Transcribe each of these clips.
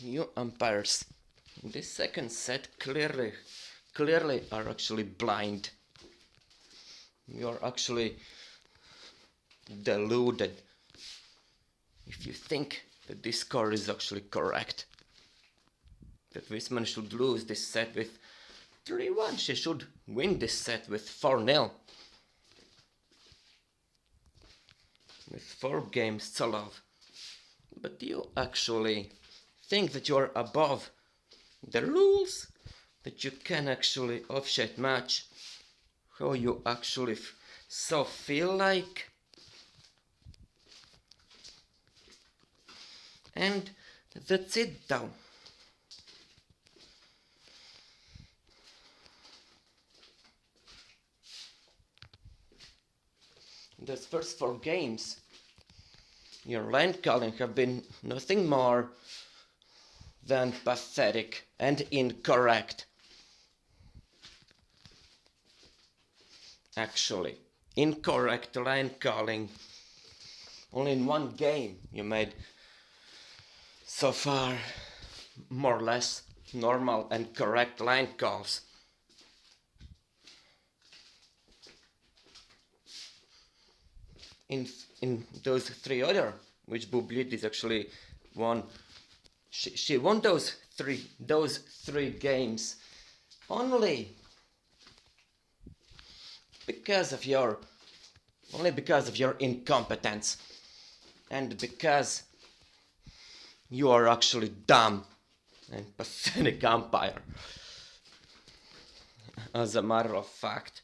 You umpires, this second set clearly are actually blind. You're actually deluded if you think that this score is actually correct. That Vismane should lose this set with 3-1. She should win this set with 4-0. With 4 games to love. But you actually think that you're above the rules, that you can actually offset match how you actually so feel like. And that's it though. Those first 4 games, your line calling have been nothing more than pathetic and incorrect. Actually, incorrect line calling. Only in 1 game you made so far more or less normal and correct line calls. In those 3 other, which Bubelyte is actually won, she won those three games only because of your incompetence and because you are actually dumb and pathetic umpire. As a matter of fact,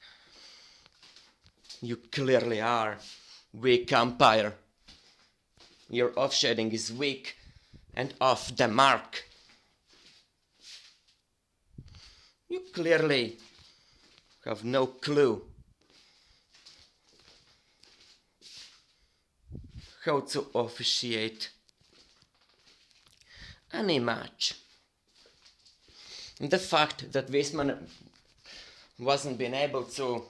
you clearly are weak umpire. Your offshading is weak and off the mark. You clearly have no clue how to officiate any match. And the fact that Vismane wasn't been able to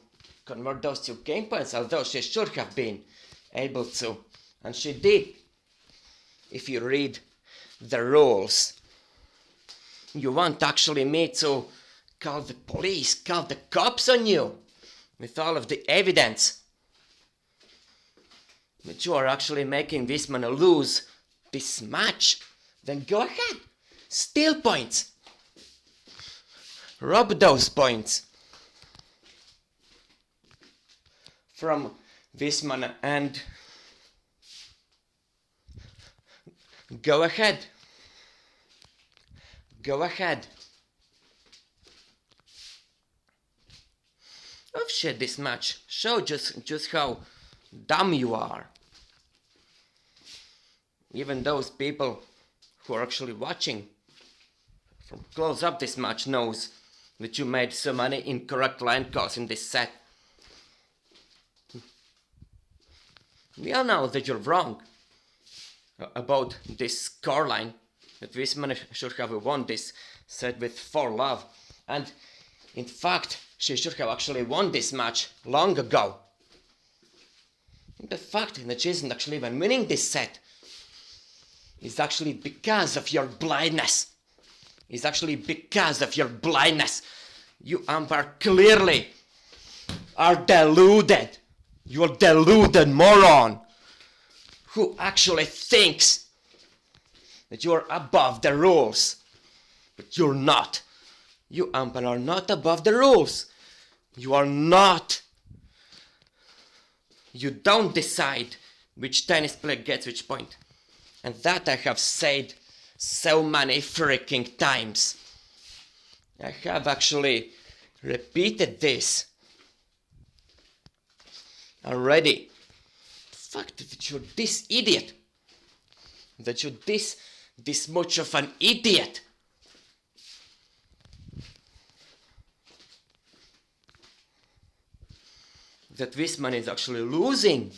convert those 2 game points, although she should have been able to, and she did. If you read the rules, you want actually me to call the police, call the cops on you with all of the evidence. But you are actually making Vismane lose this match. Then go ahead, steal points, rob those points from Vismane and go ahead. Offset this match. Show just how dumb you are. Even those people who are actually watching from close up this match knows that you made so many incorrect line calls in this set. We all know that you're wrong about this scoreline, that Vismane should have won this set with 4-love, and in fact she should have actually won this match long ago. The fact that she isn't actually even winning this set is actually because of your blindness. You umpire clearly are deluded. You're a deluded moron who actually thinks that you're above the rules. But you're not. You umpire are not above the rules. You are not. You don't decide which tennis player gets which point. And that I have said so many freaking times. I have actually repeated this already. The fact that you're this idiot, that you're this much of an idiot, that Vismane is actually losing.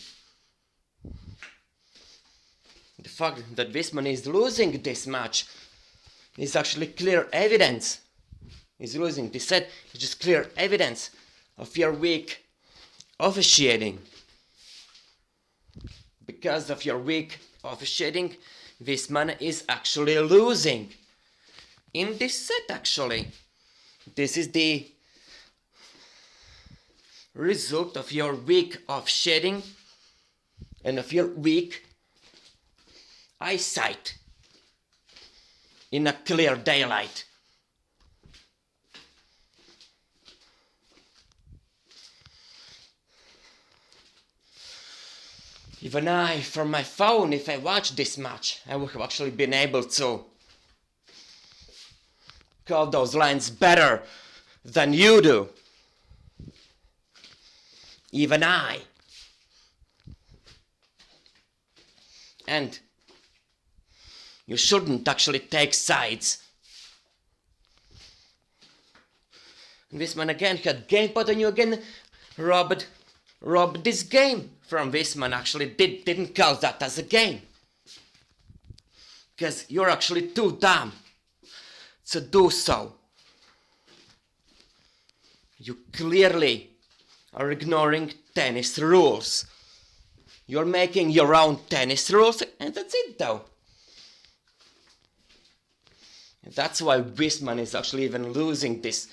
The fact that Vismane is losing this match is actually clear evidence. He's losing this set is just clear evidence of your weak officiating. Because of your weak officiating, Vismane is actually losing. in this set actually. This is the result of your week of shading and of your weak eyesight in a clear daylight. Even I, from my phone, if I watched this match, I would have actually been able to call those lines better than you do. Even I. And you shouldn't actually take sides. Vismane again had game, but then you again robbed this game from Vismane. Actually didn't call that as a game. Because you're actually too dumb to do so. You clearly are ignoring tennis rules. You're making your own tennis rules, and that's it though. That's why Vismane is actually even losing this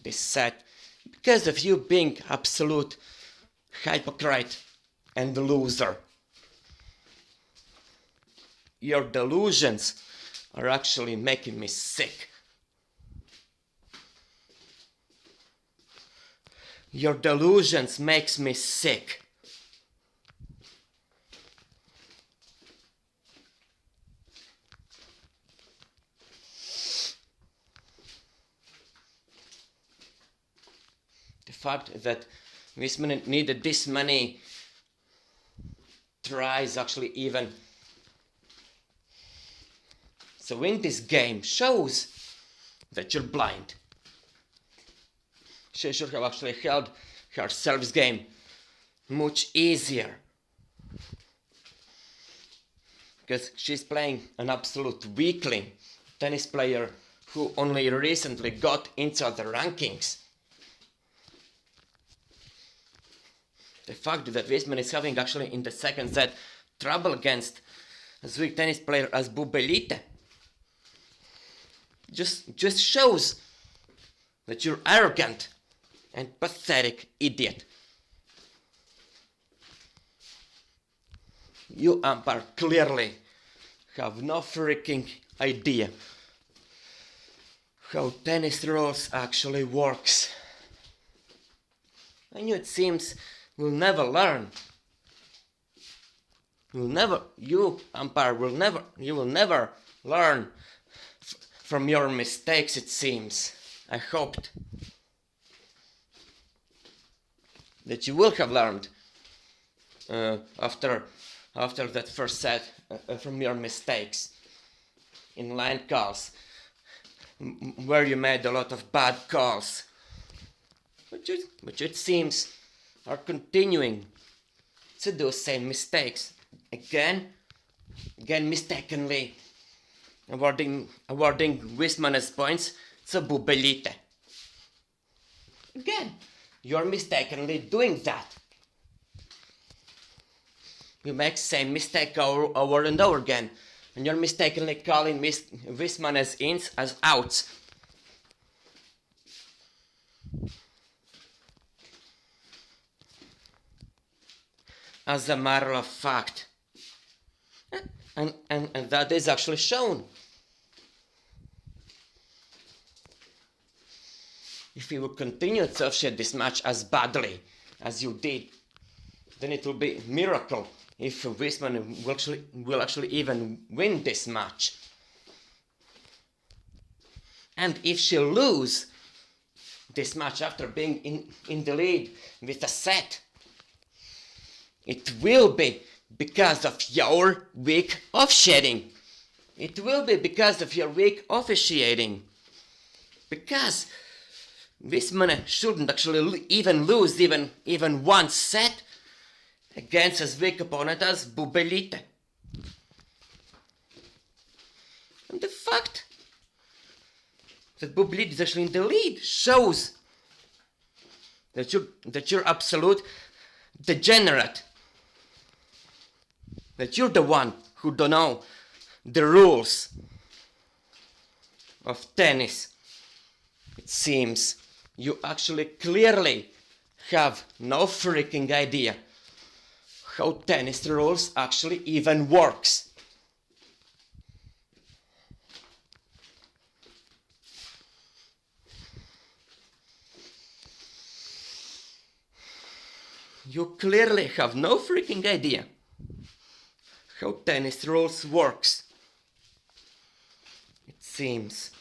set, because of you being absolute hypocrite and loser. Your delusions are actually making me sick. Your delusions makes me sick. The fact that Vismane needed this many tries actually even to win this game shows that you're blind. She should have actually held her service game much easier. Because she's playing an absolute weakling tennis player who only recently got into the rankings. The fact that Vismane is having actually in the second set trouble against a weak tennis player as Bubelyte just shows that you're arrogant and pathetic idiot. You umpire clearly have no freaking idea how tennis rules actually works. And it seems will never learn. You umpire will never learn from your mistakes, it seems. I hoped that you will have learned after that first set from your mistakes in line calls, where you made a lot of bad calls, but it seems are continuing to do same mistakes again mistakenly awarding Vismane's points to Bubelyte. Again, you're mistakenly doing that. You make same mistake over and over again, and you're mistakenly calling Vismane's ins as outs. As a matter of fact, and that is actually shown. If you will continue to officiate this match as badly as you did, then it will be a miracle if Vismane will actually even win this match. And if she lose this match after being in the lead with a set, it will be because of your weak officiating. It will be because of your weak officiating. Because Vismane shouldn't actually even lose even one set against his weak opponent as Bubelyte. And the fact that Bubelyte is actually in the lead shows that you're absolute degenerate. That you're the one who don't know the rules of tennis. It seems you actually clearly have no freaking idea how tennis rules actually even works. You clearly have no freaking idea how tennis rules works. It seems.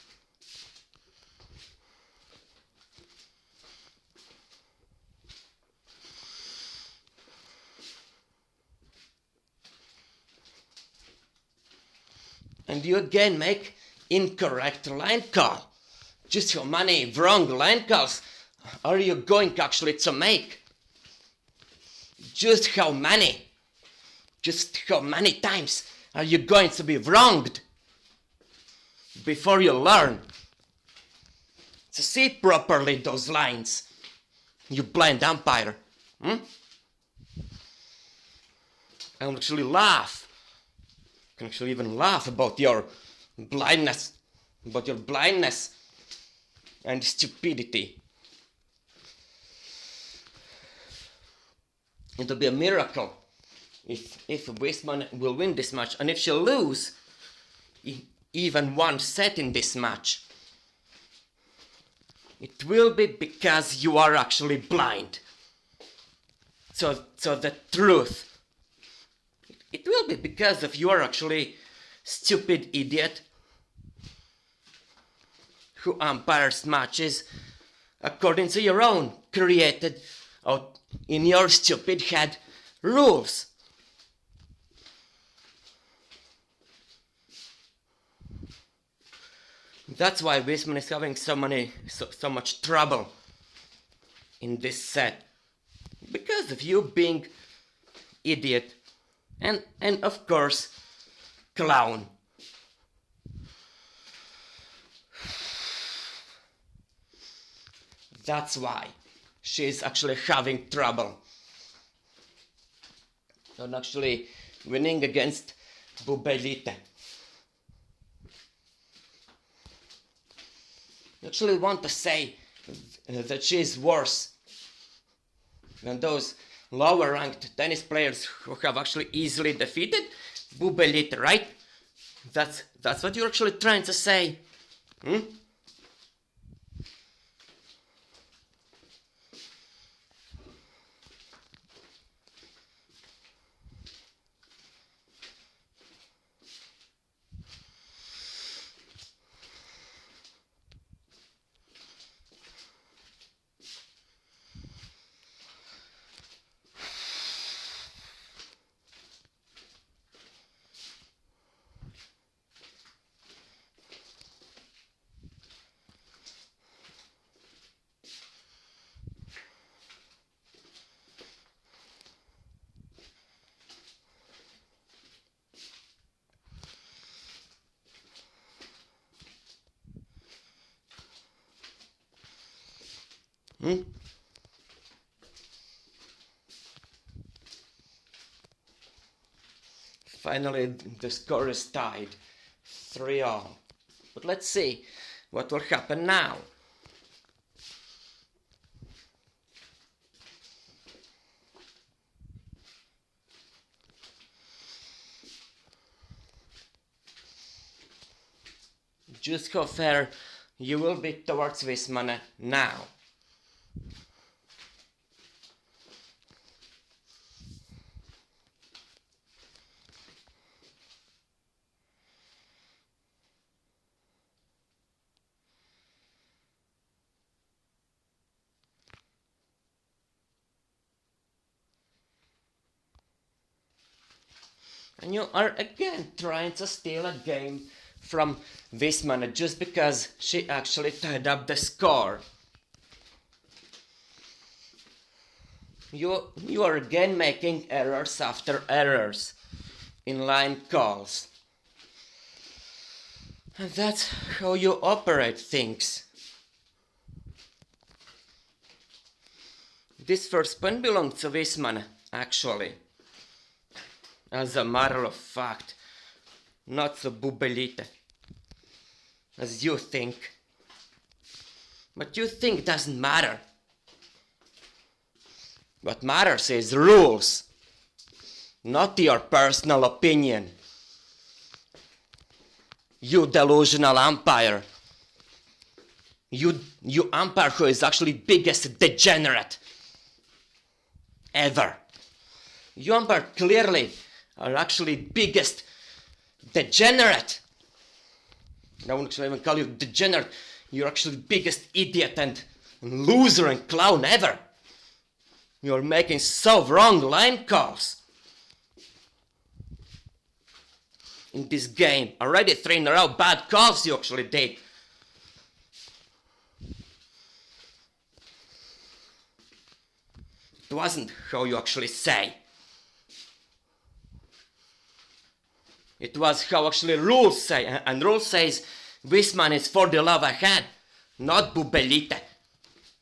And you again make incorrect line call. Just how many wrong line calls are you going actually to make? Just how many times are you going to be wronged before you learn to see properly those lines, you blind umpire? I can actually laugh. I can actually even laugh about your blindness, and stupidity. It will be a miracle if Vismane will win this match, and if she'll lose even one set in this match, it will be because you are actually blind. So the truth. It will be because of you are actually stupid idiot who umpires matches according to your own created out in your stupid head rules. That's why Vismane is having so much trouble in this set, because of you being idiot and of course clown. That's why she's actually having trouble and actually winning against Bubelyte. I actually want to say that she's worse than those lower ranked tennis players who have actually easily defeated Bubelyte, right? That's what you're actually trying to say. Finally, the score is tied 3-all. But let's see what will happen now. Just how fair you will be towards Vismane now. And you are again trying to steal a game from Vismane just because she actually tied up the score. You are again making errors after errors in line calls. And that's how you operate things. This first point belongs to Vismane, actually. As a matter of fact, not to Bubelyte. as you think. But you think doesn't matter. What matters is rules, not your personal opinion. You delusional umpire. You umpire who is actually biggest degenerate ever. You umpire clearly are actually biggest degenerate. I wouldn't even call you degenerate. You're actually biggest idiot and loser and clown ever. You're making so wrong line calls. In this game, already 3 in a row bad calls you actually did. It wasn't how you actually say. It was how actually rules say, and rules says Vismane is for the love ahead, not Bubelyte.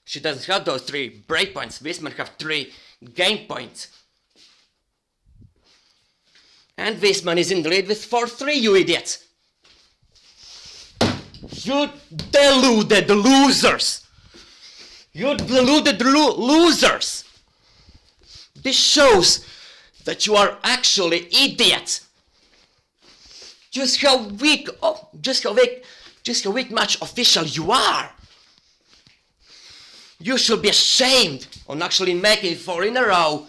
She doesn't have those 3 breakpoints. Vismane have 3 game points. And Vismane is in the lead with 4-3, you idiots. You deluded losers. You deluded losers. This shows that you are actually idiots. Just how weak match official you are. You should be ashamed on actually making 4 in a row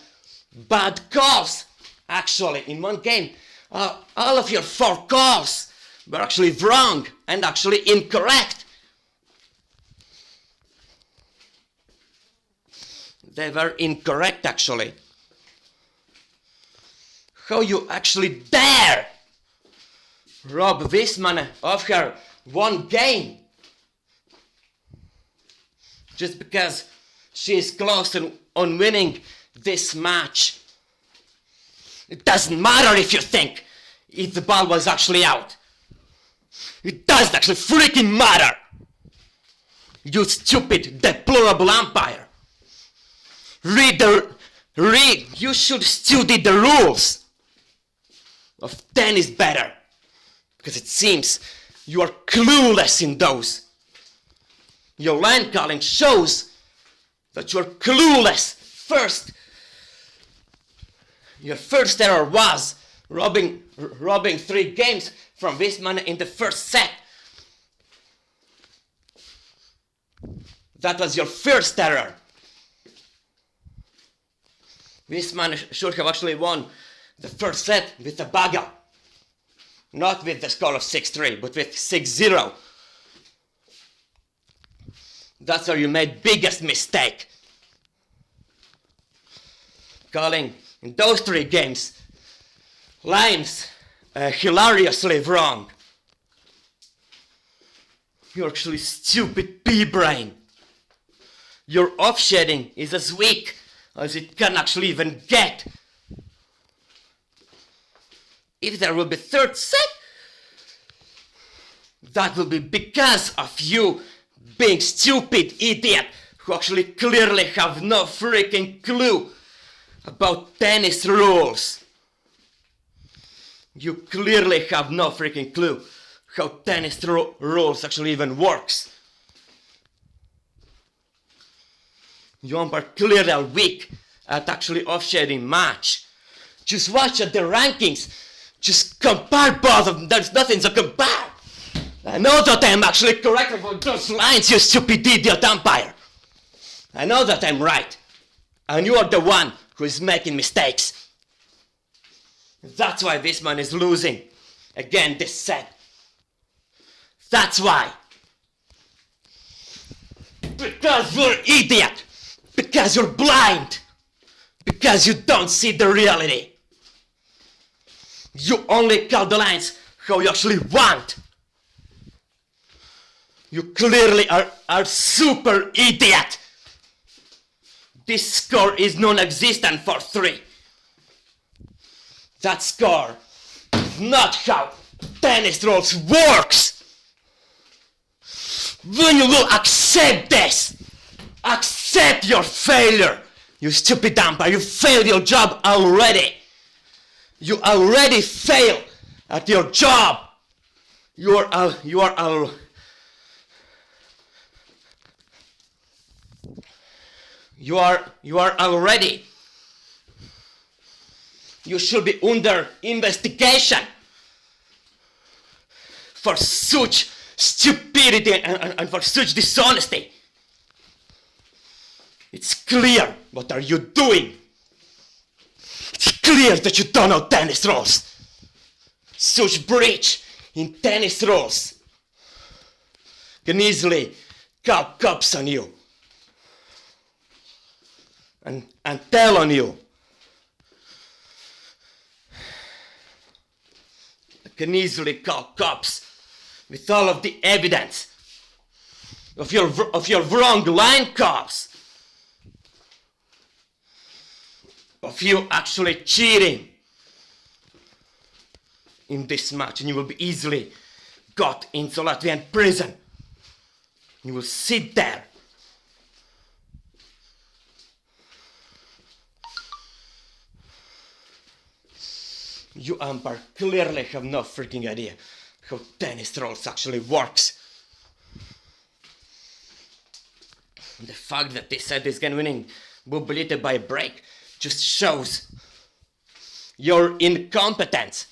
bad calls. Actually, in one game, all of your 4 calls were actually wrong and actually incorrect. They were incorrect actually. How you actually dare rob Vismane of her 1 game just because she is close on winning this match. It doesn't matter if you think if the ball was actually out. It doesn't actually freaking matter. You stupid, deplorable umpire. You should study the rules of tennis better. Because it seems you are clueless in those. Your line calling shows that you are clueless. Your first error was robbing 3 games from Vismane in the first set. That was your first error. Vismane should have actually won the first set with a bagel. Not with the score of 6-3, but with 6-0. That's where you made biggest mistake. Calling in those 3 games lines hilariously wrong. You're actually stupid pea-brain. Your off-shading is as weak as it can actually even get. If there will be 3rd set, that will be because of you being stupid idiot who actually clearly have no freaking clue about tennis rules. You clearly have no freaking clue how tennis rules actually even works. You are clearly weak at actually off-shading match. Just watch at the rankings. Just compare both of them. There's nothing to compare. I know that I'm actually correct about those lines, you stupid idiot umpire. I know that I'm right. And you are the one who is making mistakes. That's why Vismane is losing again this set. That's why. Because you're idiot. Because you're blind. Because you don't see the reality. You only call the lines how you actually want. You clearly are super idiot. This score is non-existent for 3. That score is not how tennis rules works. When you will accept this, accept your failure. You stupid umpire, you failed your job already. You already failed at your job. You are You are already. You should be under investigation for such stupidity and for such dishonesty. It's clear what are you doing. It's clear that you don't know tennis rules. Such breach in tennis rules can easily call cops on you and tell on you. Can easily call cops with all of the evidence of your wrong line calls, of you actually cheating in this match, and you will be easily got into Latvian prison. You will sit there. You umpire clearly have no freaking idea how tennis rules actually works. The fact that they said this game winning Bubelyte by break just shows your incompetence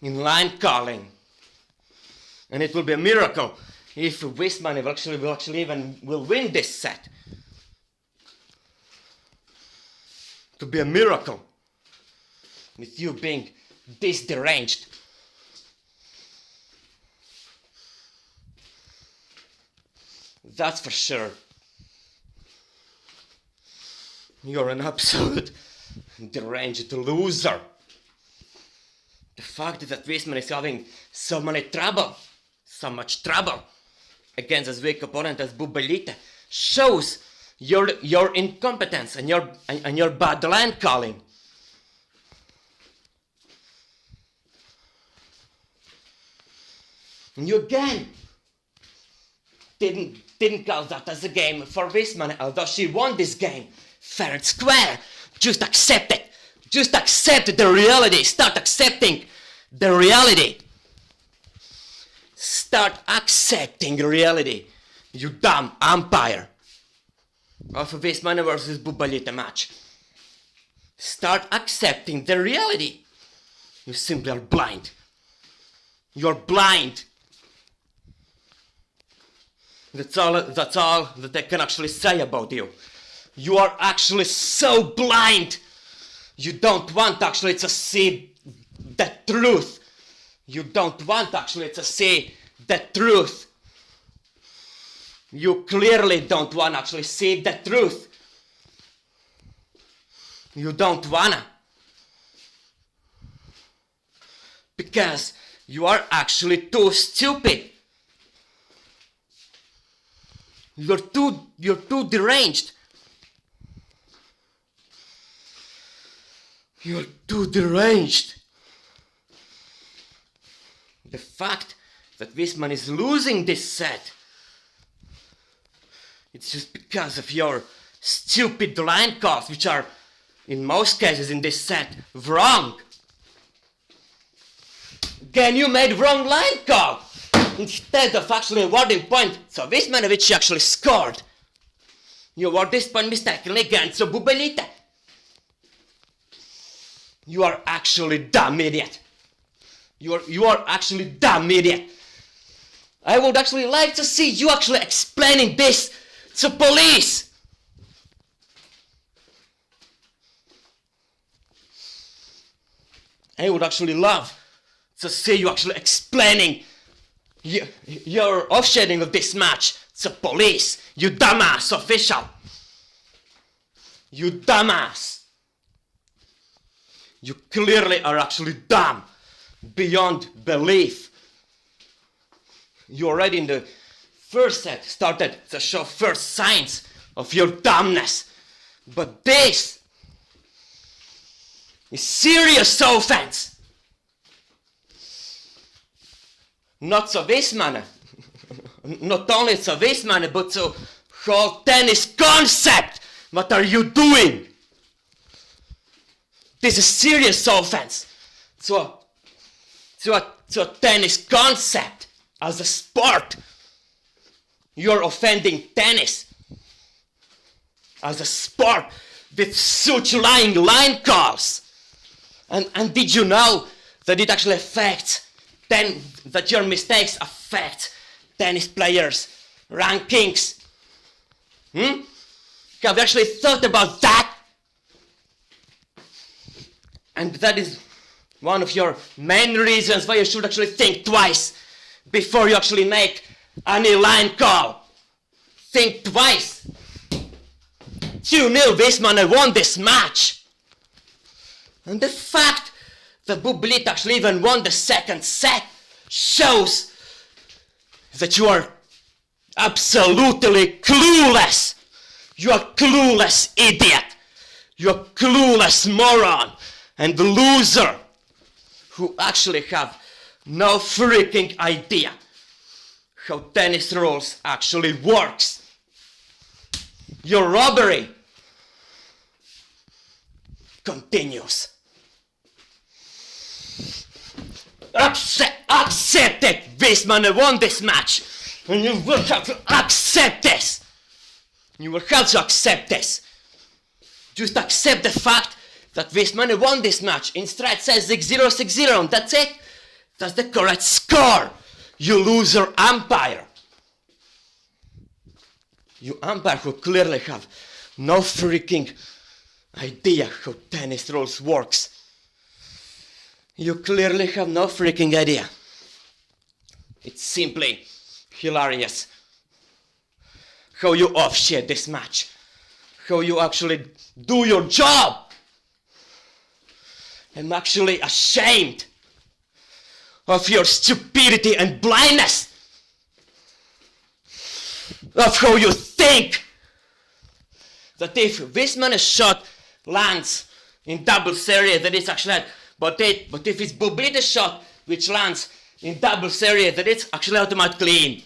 in line calling. And it will be a miracle if Vismane will actually even win this set. To be a miracle with you being this deranged. That's for sure. You're an absolute deranged loser. The fact that Vismane is having so much trouble against as weak opponent as Bubelyte shows your incompetence and your bad line calling. And you again didn't call that as a game for Vismane, although she won this game fair and square. Just accept it. Just accept the reality. Start accepting the reality. Start accepting reality. You dumb umpire of a Vismane versus Bubelyte match. Start accepting the reality. You simply are blind. You're blind. That's all that I can actually say about you. You are actually so blind. You don't want actually to see the truth. You don't want actually to see the truth. You clearly don't want to actually see the truth. You don't wanna. Because you are actually too stupid. You're too deranged. You're too deranged. The fact that Vismane is losing this set, it's just because of your stupid line calls, which are, in most cases in this set, wrong. Again, you made wrong line call. Instead of actually awarding point, so Vismane, which she actually scored, you award this point mistakenly against Bubelyte. You are actually dumb idiot. You are actually dumb idiot. I would actually like to see you actually explaining this to police. I would actually love to see you actually explaining your offshading of this match to police. You dumbass official. You dumbass. You clearly are actually dumb beyond belief. You already in the first set started to show first signs of your dumbness. But this is serious offense. Not to Vismane, not only to Vismane, but to whole tennis concept. What are you doing? This is serious offense to a tennis concept as a sport. You're offending tennis. as a sport with such lying line calls. And did you know that it actually affects that your mistakes affect tennis players' rankings? Have you actually thought about that? And that is one of your main reasons why you should actually think twice before you actually make any line call. Think twice. 2-0 Vismane won this match. And the fact that Bubelyte actually even won the second set shows that you are absolutely clueless. You are clueless idiot. You are clueless moron and loser who actually have no freaking idea how tennis rules actually works. Your robbery continues. Accept it! Vismane won this match! And you will have to accept this! You will have to accept this! Just accept the fact that Vismane won this match. Instead says 6-0, 6-0, and that's it! That's the correct score! You loser umpire! You umpire who clearly have no freaking idea how tennis rules works. You clearly have no freaking idea. It's simply hilarious how you offshade this match. How you actually do your job. I'm actually ashamed of your stupidity and blindness. Of how you think that if Vismane's shot lands in double area, that it's actually, but if it's Bubelyte's shot which lands in double area, that it's actually automatically in.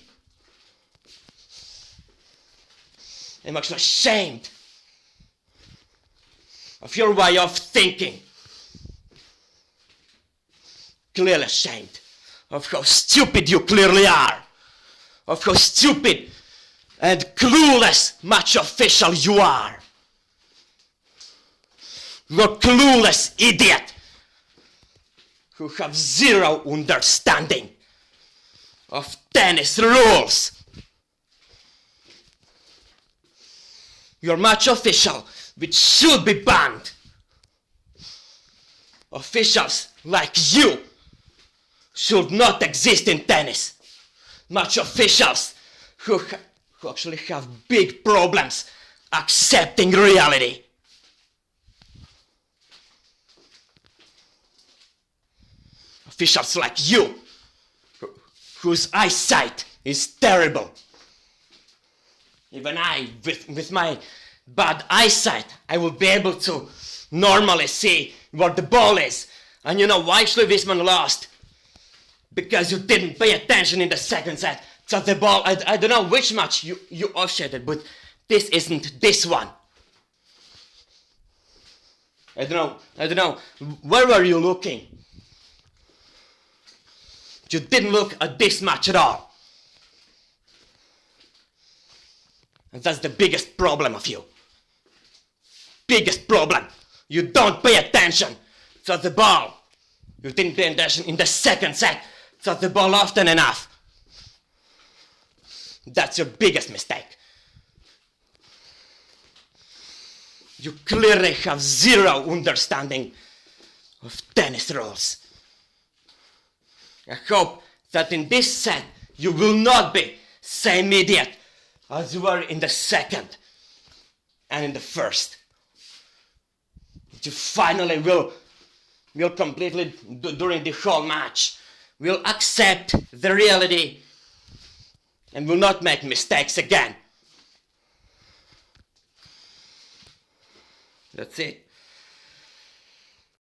I'm actually ashamed of your way of thinking. Clearly ashamed of how stupid you clearly are. Of how stupid and clueless match official you are. You're a clueless idiot who have zero understanding of tennis rules. You're match official which should be banned. Officials like you should not exist in tennis. Match officials who actually have big problems accepting reality. Officials like you, whose eyesight is terrible. Even I, with my bad eyesight, I will be able to normally see where the ball is. And you know why Vismane lost? Because you didn't pay attention in the second set. So the ball, I don't know which match you offshaded, but this isn't this one. I don't know, where were you looking? You didn't look at this match at all. And that's the biggest problem of you. Biggest problem. You don't pay attention to the ball. You didn't pay attention in the second set to the ball often enough. That's your biggest mistake. You clearly have zero understanding of tennis rules. I hope that in this set you will not be same idiot as you were in the second and in the first. You finally will completely, during the whole match, will accept the reality and will not make mistakes again. That's it.